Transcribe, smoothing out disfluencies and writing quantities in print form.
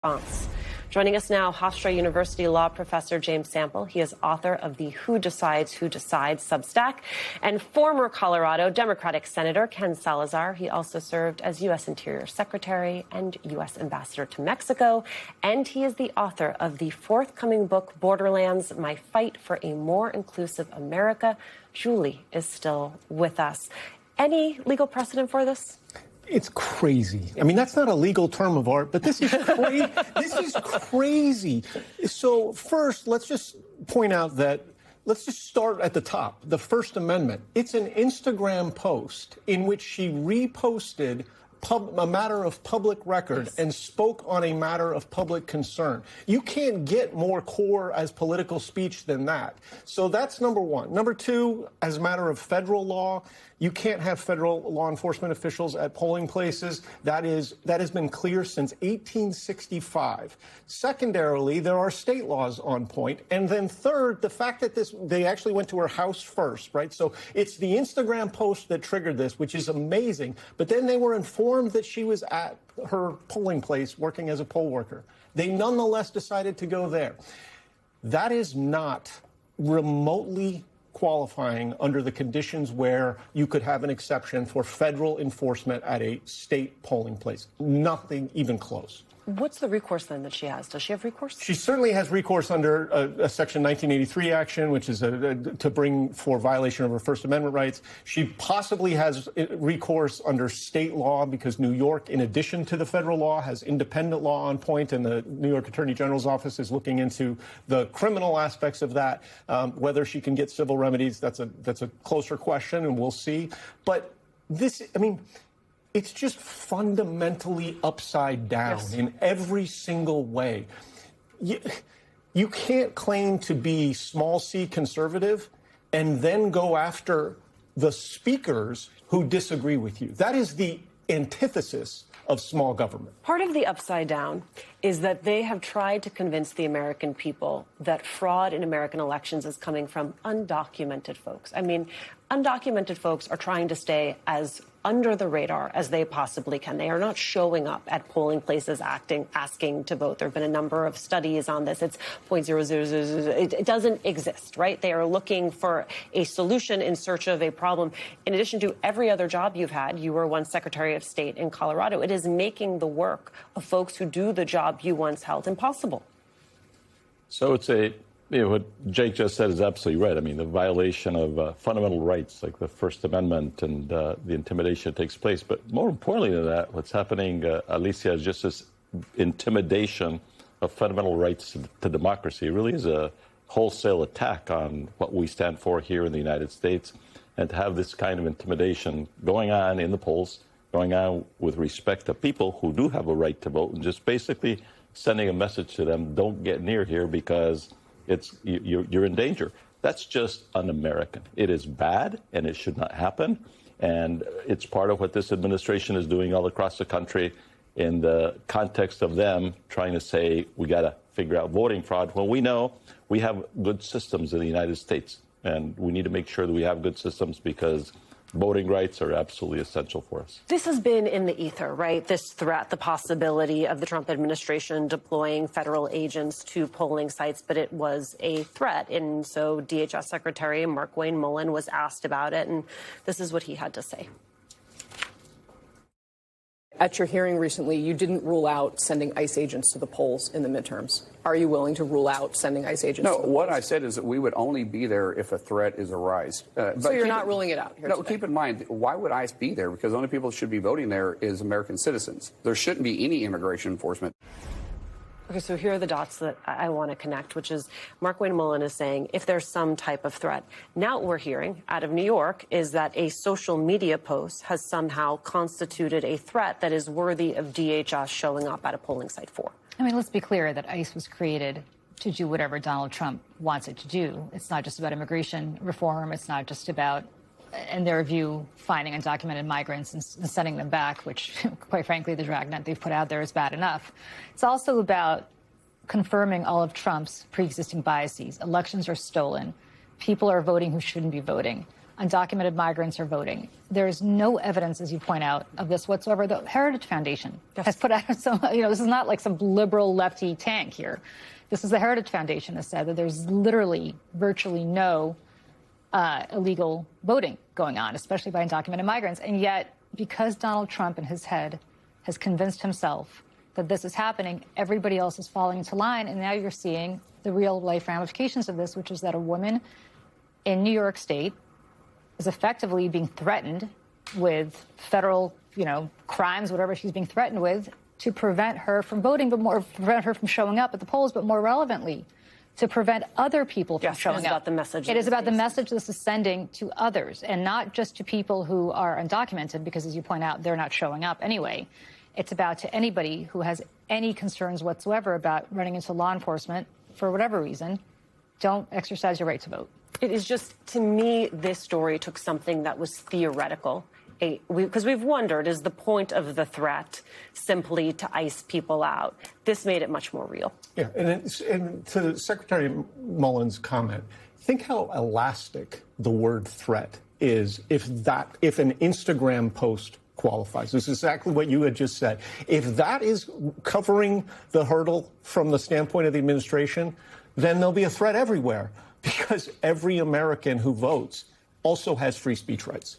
response. Joining us now, Hofstra University law professor James Sample. He is author of the Who Decides Substack, and former Colorado Democratic Senator Ken Salazar. He also served as U.S. Interior Secretary and U.S. Ambassador to Mexico, and he is the author of the forthcoming book, Borderlands, My Fight for a More Inclusive America. Julie is still with us. Any legal precedent for this? It's crazy. I mean, that's not a legal term of art, but this is crazy. This is crazy. So first, let's just point out that, let's just start at the top. The First Amendment. It's an Instagram post in which she reposted a matter of public record and spoke on a matter of public concern. You can't get more core as political speech than that. So that's number one. Number two, as a matter of federal law, you can't have federal law enforcement officials at polling places. That has been clear since 1865. Secondarily, there are state laws on point. And then third, the fact that they actually went to her house first, right? So it's the Instagram post that triggered this, which is amazing. But then they were informed that she was at her polling place working as a poll worker. They nonetheless decided to go there. That is not remotely qualifying under the conditions where you could have an exception for federal enforcement at a state polling place. Nothing even close. What's the recourse then that she has? Does she have recourse? She certainly has recourse under a Section 1983 action, which is to bring for violation of her First Amendment rights. She possibly has recourse under state law because New York, in addition to the federal law, has independent law on point, and the New York Attorney General's office is looking into the criminal aspects of that. Whether she can get civil remedies, that's a closer question, and we'll see. But this, I mean, it's just fundamentally upside down in every single way. You can't claim to be small c conservative and then go after the speakers who disagree with you. That is the antithesis of small government. Part of the upside down is that they have tried to convince the American people that fraud in American elections is coming from undocumented folks. I mean, undocumented folks are trying to stay as under the radar as they possibly can. They are not showing up at polling places asking to vote. There have been a number of studies on this. It's 0.0000. It doesn't exist, right? They are looking for a solution in search of a problem. In addition to every other job you've had, you were once Secretary of State in Colorado. It is making the work of folks who do the job you once held impossible. So it's what Jake just said is absolutely right. I mean, the violation of fundamental rights like the First Amendment and the intimidation that takes place. But more importantly than that, what's happening, Alicia, is just this intimidation of fundamental rights to democracy. It really is a wholesale attack on what we stand for here in the United States. And to have this kind of intimidation going on in the polls, going on with respect to people who do have a right to vote, and just basically sending a message to them, don't get near here because you're in danger. That's just un-American. It is bad, and it should not happen. And it's part of what this administration is doing all across the country in the context of them trying to say, we got to figure out voting fraud. Well, we know we have good systems in the United States, and we need to make sure that we have good systems because voting rights are absolutely essential for us. This has been in the ether, right? This threat, the possibility of the Trump administration deploying federal agents to polling sites, but it was a threat. And so DHS Secretary Markwayne Mullin was asked about it, and this is what he had to say. At your hearing recently, you didn't rule out sending ICE agents to the polls in the midterms. Are you willing to rule out sending ICE agents to the polls? No, what I said is that we would only be there if a threat is arise. So you're not ruling it out here No, today. keep in mind, why would ICE be there? Because the only people who should be voting there is American citizens. There shouldn't be any immigration enforcement. Okay, so here are the dots that I want to connect, which is Markwayne Mullin is saying if there's some type of threat. Now what we're hearing out of New York is that a social media post has somehow constituted a threat that is worthy of DHS showing up at a polling site for. I mean, let's be clear that ICE was created to do whatever Donald Trump wants it to do. It's not just about immigration reform. It's not just about, in their view, finding undocumented migrants and sending them back, which, quite frankly, the dragnet they've put out there is bad enough. It's also about confirming all of Trump's pre-existing biases. Elections are stolen. People are voting who shouldn't be voting. undocumented migrants are voting. There's no evidence, as you point out, of this whatsoever. The Heritage Foundation has put out some, this is not like some liberal lefty tank here. This is the Heritage Foundation has said that there's literally virtually no illegal voting going on, especially by undocumented migrants. And yet, because Donald Trump in his head has convinced himself that this is happening, everybody else is falling into line. And now you're seeing the real life ramifications of this, which is that a woman in New York State is effectively being threatened with federal, crimes, whatever she's being threatened with, to prevent her from voting, prevent her from showing up at the polls, but more relevantly, to prevent other people from showing up. It is about the message. It is about the message this is sending to others, and not just to people who are undocumented, because, as you point out, they're not showing up anyway. It's about to anybody who has any concerns whatsoever about running into law enforcement for whatever reason. Don't exercise your right to vote. It is just, to me, this story took something that was theoretical. Because we've wondered, is the point of the threat simply to ice people out? This made it much more real. Yeah, and to Secretary Mullen's comment, think how elastic the word threat is if an Instagram post qualifies. This is exactly what you had just said. If that is covering the hurdle from the standpoint of the administration, then there'll be a threat everywhere, because every American who votes also has free speech rights.